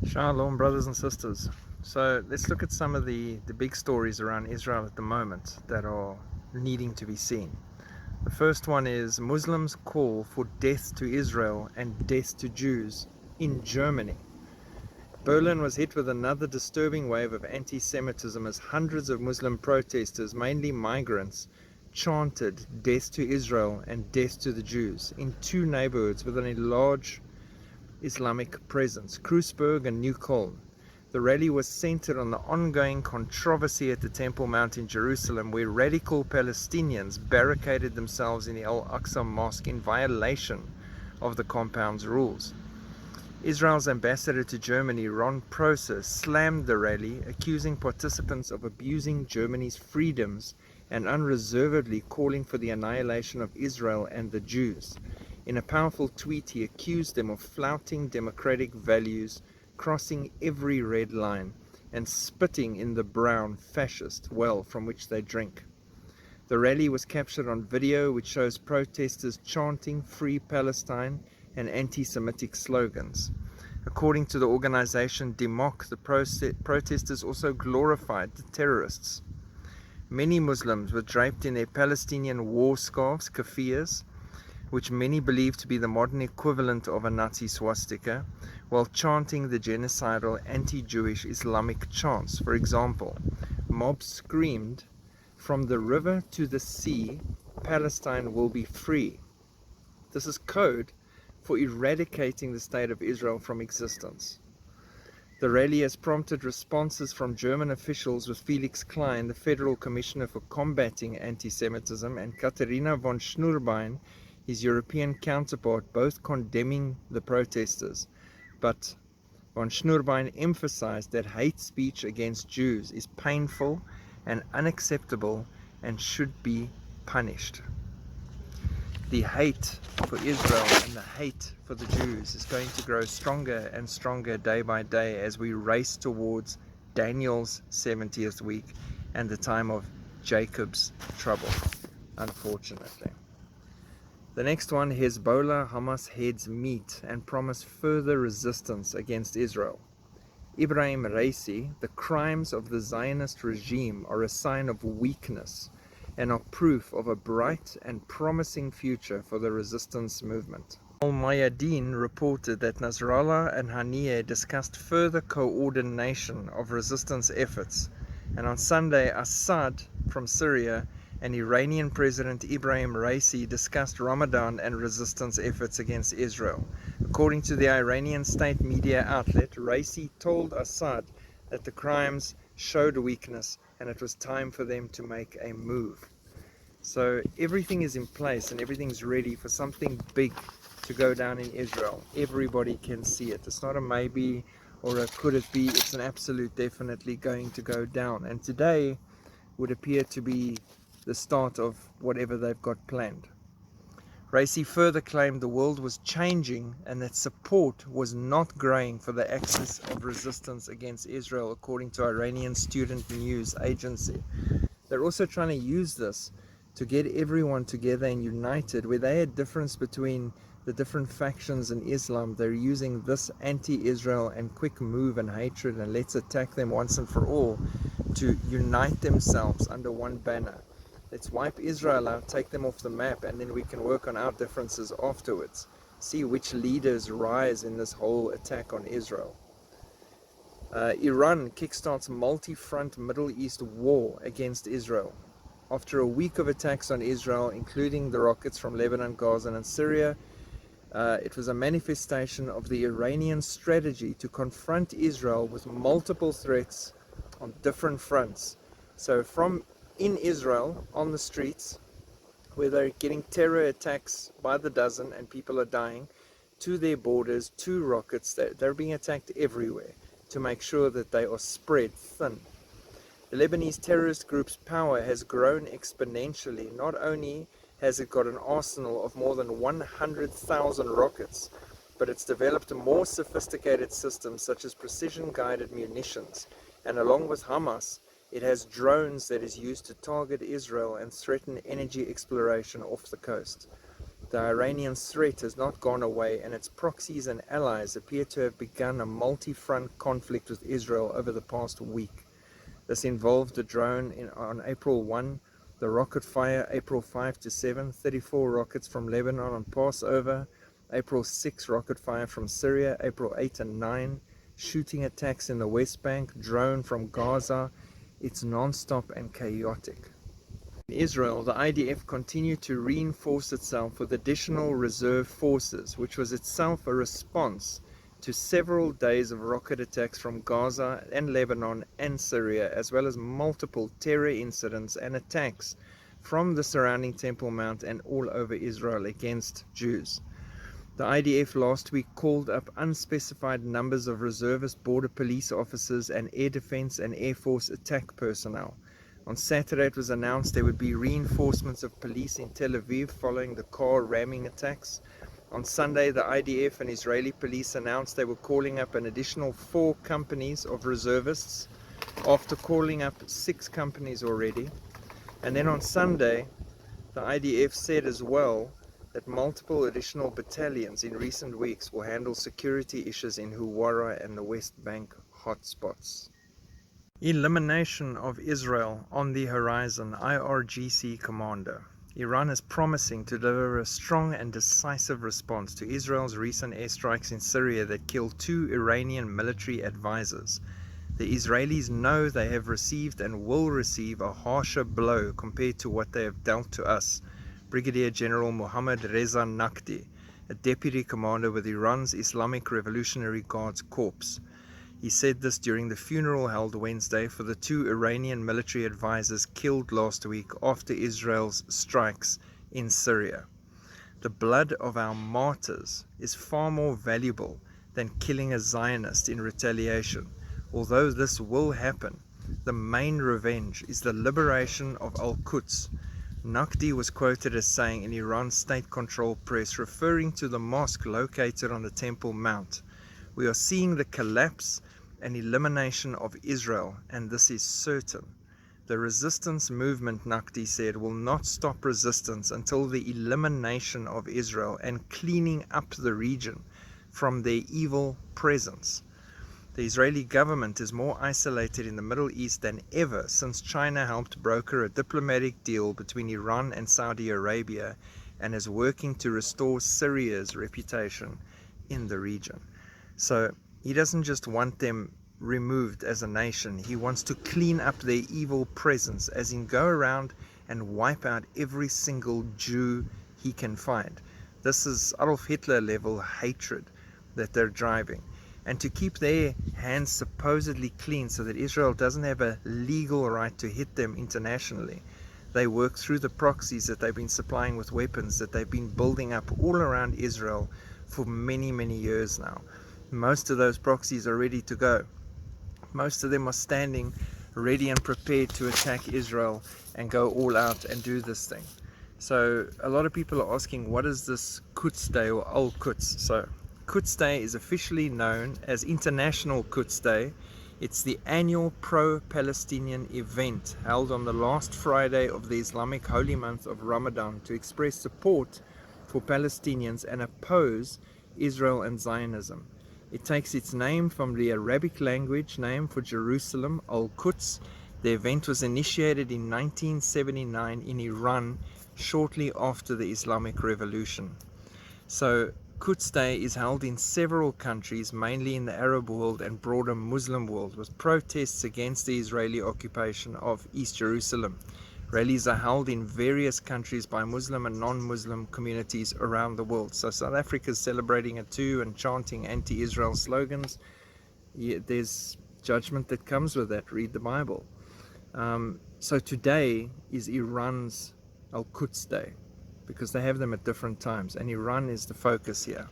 Shalom, brothers and sisters. So let's look at some of the big stories around Israel at the moment that are needing to be seen. The first one is Muslims call for death to Israel and death to Jews in Germany. Berlin was hit with another disturbing wave of anti-Semitism as hundreds of Muslim protesters, mainly migrants, chanted death to Israel and death to the Jews in two neighborhoods with a large Islamic presence, Rensburg and New Köln. The rally was centered on the ongoing controversy at the Temple Mount in Jerusalem, where radical Palestinians barricaded themselves in the Al-Aqsa Mosque in violation of the compound's rules. Israel's ambassador to Germany, Ron Prosser, slammed the rally, accusing participants of abusing Germany's freedoms and unreservedly calling for the annihilation of Israel and the Jews. In a powerful tweet, he accused them of flouting democratic values, crossing every red line, and spitting in the brown fascist well from which they drink. The rally was captured on video, which shows protesters chanting Free Palestine and anti-Semitic slogans. According to the organization Demok, the protesters also glorified the terrorists. Many Muslims were draped in their Palestinian war scarves, keffiyehs, which many believe to be the modern equivalent of a Nazi swastika, while chanting the genocidal anti-Jewish Islamic chants. For example, mobs screamed, "From the river to the sea, Palestine will be free." This is code for eradicating the state of Israel from existence. The rally has prompted responses from German officials, with Felix Klein, the Federal Commissioner for Combating Anti-Semitism, and Katharina von Schnurbein, his European counterpart, both condemning the protesters. But von Schnurbein emphasized that hate speech against Jews is painful and unacceptable and should be punished. The hate for Israel and the hate for the Jews is going to grow stronger and stronger day by day as we race towards Daniel's 70th week and the time of Jacob's trouble, unfortunately. The next one, Hezbollah Hamas heads meet and promise further resistance against Israel. Ibrahim Raisi, the crimes of the Zionist regime are a sign of weakness and are proof of a bright and promising future for the resistance movement. Al-Mayadeen reported that Nasrallah and Haniyeh discussed further coordination of resistance efforts, and on Sunday, Assad from Syria and Iranian President Ibrahim Raisi discussed Ramadan and resistance efforts against Israel. According to the Iranian state media outlet, Raisi told Assad that the crimes showed weakness and it was time for them to make a move. So everything is in place and everything's ready for something big to go down in Israel. Everybody can see it. It's not a maybe or a could it be. It's an absolute definitely going to go down. And today would appear to be the start of whatever they've got planned. Raisi further claimed the world was changing and that support was not growing for the axis of resistance against Israel, according to Iranian student news agency. They're also trying to use this to get everyone together and united. Where they had difference between the different factions in Islam, they're using this anti-Israel and quick move and hatred and let's attack them once and for all to unite themselves under one banner. Let's wipe Israel out, take them off the map, and then we can work on our differences afterwards. See which leaders rise in this whole attack on Israel. Iran kickstarts multi-front Middle East war against Israel. After a week of attacks on Israel, including the rockets from Lebanon, Gaza, and Syria, it was a manifestation of the Iranian strategy to confront Israel with multiple threats on different fronts. So from in Israel, on the streets, where they're getting terror attacks by the dozen and people are dying, to their borders, to rockets, they're being attacked everywhere to make sure that they are spread thin. The Lebanese terrorist group's power has grown exponentially. Not only has it got an arsenal of more than 100,000 rockets, but it's developed more sophisticated systems such as precision-guided munitions, and along with Hamas, it has drones that is used to target Israel and threaten energy exploration off the coast. The Iranian threat has not gone away, and its proxies and allies appear to have begun a multi-front conflict with Israel over the past week. This involved a drone on April 1, the rocket fire April 5 to 7, 34 rockets from Lebanon on Passover, April 6 rocket fire from Syria, April 8 and 9, shooting attacks in the West Bank, drone from Gaza. It's non-stop and chaotic. In Israel, the IDF continued to reinforce itself with additional reserve forces, which was itself a response to several days of rocket attacks from Gaza and Lebanon and Syria, as well as multiple terror incidents and attacks from the surrounding Temple Mount and all over Israel against Jews. The IDF last week called up unspecified numbers of reservist border police officers and air defense and air force attack personnel. On Saturday, it was announced there would be reinforcements of police in Tel Aviv following the car ramming attacks. On Sunday, the IDF and Israeli police announced they were calling up an additional 4 companies of reservists after calling up 6 companies already. And then on Sunday, the IDF said as well that multiple additional battalions in recent weeks will handle security issues in Huwara and the West Bank hotspots. Elimination of Israel on the horizon, IRGC commander. Iran is promising to deliver a strong and decisive response to Israel's recent airstrikes in Syria that killed 2 Iranian military advisors. The Israelis know they have received and will receive a harsher blow compared to what they have dealt to us. Brigadier General Mohammad Reza Naqvi, a deputy commander with Iran's Islamic Revolutionary Guards Corps. He said this during the funeral held Wednesday for the 2 Iranian military advisors killed last week after Israel's strikes in Syria. The blood of our martyrs is far more valuable than killing a Zionist in retaliation. Although this will happen, the main revenge is the liberation of Al-Quds. Naqvi was quoted as saying in Iran's state-controlled press, referring to the mosque located on the Temple Mount, "We are seeing the collapse and elimination of Israel, and this is certain. The resistance movement," Naqvi said, "will not stop resistance until the elimination of Israel and cleaning up the region from their evil presence." The Israeli government is more isolated in the Middle East than ever since China helped broker a diplomatic deal between Iran and Saudi Arabia and is working to restore Syria's reputation in the region. So he doesn't just want them removed as a nation, he wants to clean up their evil presence, as in go around and wipe out every single Jew he can find. This is Adolf Hitler level hatred that they're driving. And to keep their hands supposedly clean so that Israel doesn't have a legal right to hit them internationally, they work through the proxies that they've been supplying with weapons that they've been building up all around Israel for many, many years now. Most of those proxies are ready to go. Most of them are standing ready and prepared to attack Israel and go all out and do this thing. So a lot of people are asking, what is this Quds Day or Al-Quds? So Quds Day is officially known as International Quds Day. It's the annual pro-Palestinian event held on the last Friday of the Islamic holy month of Ramadan to express support for Palestinians and oppose Israel and Zionism. It takes its name from the Arabic language name for Jerusalem, Al-Quds. The event was initiated in 1979 in Iran shortly after the Islamic Revolution. So Quds Day is held in several countries, mainly in the Arab world and broader Muslim world, with protests against the Israeli occupation of East Jerusalem. Rallies are held in various countries by Muslim and non-Muslim communities around the world. So South Africa is celebrating it too and chanting anti-Israel slogans. There's judgment that comes with that. Read the Bible. So today is Iran's Al-Quds Day, because they have them at different times, and Iran is the focus here.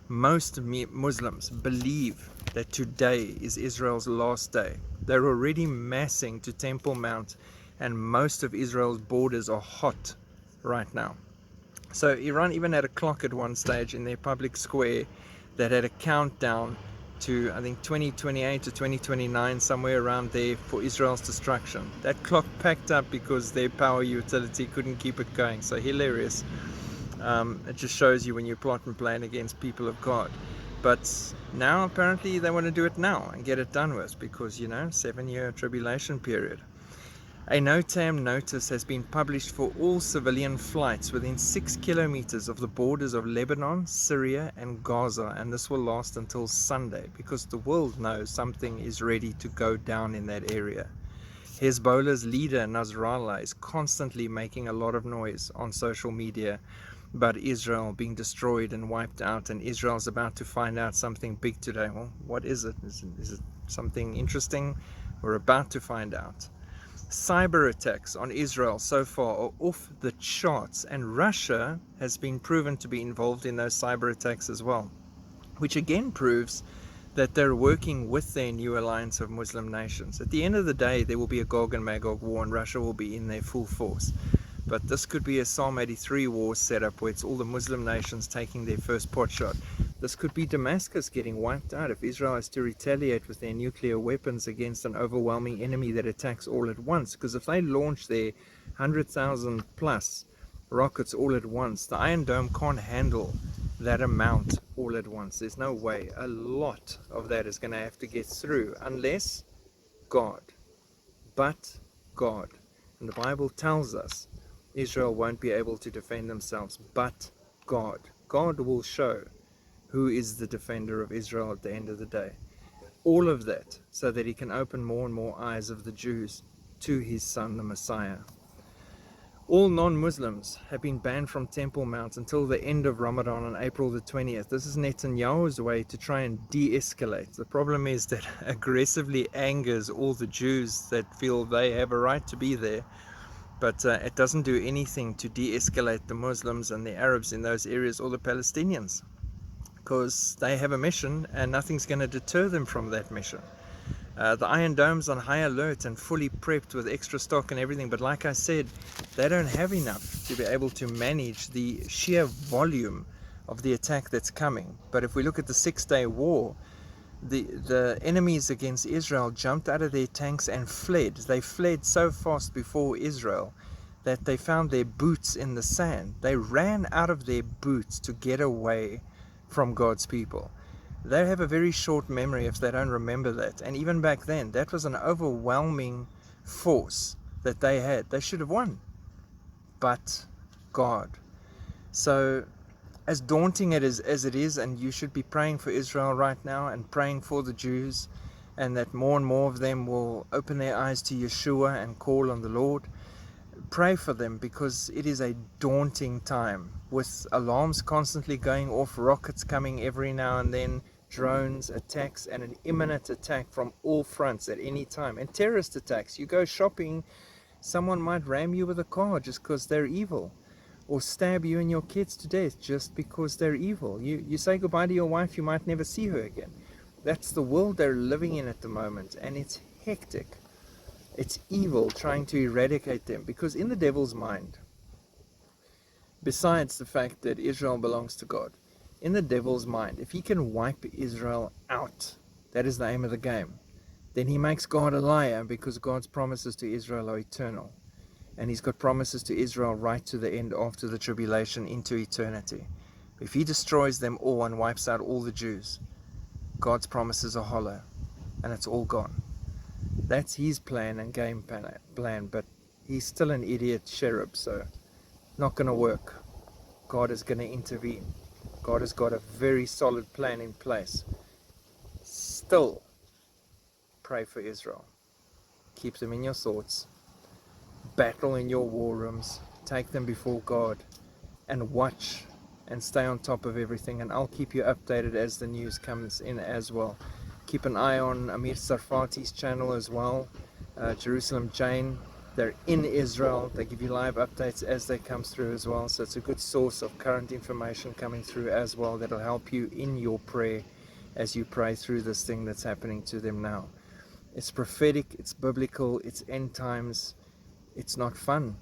Most Muslims believe that today is Israel's last day. They're already massing to Temple Mount, and most of Israel's borders are hot right now. So Iran even had a clock at one stage in their public square that had a countdown to, I think, 2028 to 2029, somewhere around there, for Israel's destruction. That clock packed up because their power utility couldn't keep it going. So hilarious. It just shows you when you plot and plan against people of God. But now apparently they want to do it now and get it done with, because 7-year tribulation period. A no-tam notice has been published for all civilian flights within 6 kilometers of the borders of Lebanon, Syria and Gaza, and this will last until Sunday, because the world knows something is ready to go down in that area. Hezbollah's leader Nasrallah is constantly making a lot of noise on social media about Israel being destroyed and wiped out, and Israel's about to find out something big today. Well, what is it? Is it something interesting? We're about to find out. Cyber attacks on Israel so far are off the charts, and Russia has been proven to be involved in those cyber attacks as well, which again proves that they're working with their new alliance of Muslim nations. At the end of the day, there will be a Gog and Magog war, and Russia will be in their full force. But this could be a Psalm 83 war set up, where it's all the Muslim nations taking their first pot shot. This could be Damascus getting wiped out if Israel has to retaliate with their nuclear weapons against an overwhelming enemy that attacks all at once. Because if they launch their 100,000 plus rockets all at once, the Iron Dome can't handle that amount all at once. There's no way. A lot of that is going to have to get through, unless God. But God. And the Bible tells us Israel won't be able to defend themselves, but God. God will show who is the defender of Israel at the end of the day. All of that so that he can open more and more eyes of the Jews to his son, the Messiah. All non-Muslims have been banned from Temple Mount until the end of Ramadan on April the 20th. This is Netanyahu's way to try and de-escalate. The problem is that aggressively angers all the Jews that feel they have a right to be there. But it doesn't do anything to de-escalate the Muslims and the Arabs in those areas, or the Palestinians, because they have a mission and nothing's going to deter them from that mission. The Iron Dome's on high alert and fully prepped with extra stock and everything, but like I said, they don't have enough to be able to manage the sheer volume of the attack that's coming. But if we look at the 6-day war, the enemies against Israel jumped out of their tanks and fled. They fled so fast before Israel that they found their boots in the sand. They ran out of their boots to get away from God's people. They have a very short memory if they don't remember that. And even back then, that was an overwhelming force that they had. They should have won. But God. So as daunting as it is, and you should be praying for Israel right now and praying for the Jews, and that more and more of them will open their eyes to Yeshua and call on the Lord. Pray for them, because it is a daunting time with alarms constantly going off, rockets coming every now and then, drones, attacks, and an imminent attack from all fronts at any time, and terrorist attacks. You go shopping, someone might ram you with a car just because they're evil, or stab you and your kids to death just because they're evil. You say goodbye to your wife, you might never see her again. That's the world they're living in at the moment, and it's hectic. It's evil trying to eradicate them, because in the devil's mind, besides the fact that Israel belongs to God, in the devil's mind, if he can wipe Israel out, that is the aim of the game, then he makes God a liar, because God's promises to Israel are eternal. And he's got promises to Israel right to the end, after the tribulation, into eternity. If he destroys them all and wipes out all the Jews, God's promises are hollow, and it's all gone. That's his plan and game plan, but he's still an idiot cherub, so not going to work. God is going to intervene. God has got a very solid plan in place. Still, pray for Israel. Keep them in your thoughts. Battle in your war rooms. Take them before God, and watch and stay on top of everything. And I'll keep you updated as the news comes in as well. Keep an eye on Amir Sarfati's channel as well, Jerusalem Jane. They're in Israel. They give you live updates as they come through as well. So it's a good source of current information coming through as well, that'll help you in your prayer as you pray through this thing that's happening to them now. It's prophetic, it's biblical, it's end times, it's not fun.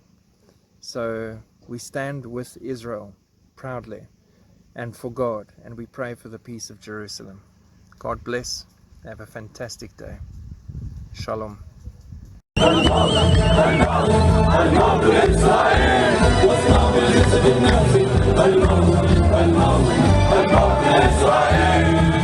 So we stand with Israel proudly and for God, and we pray for the peace of Jerusalem. God bless. Have a fantastic day. Shalom. الموت الموت الموت الموت إسرائيل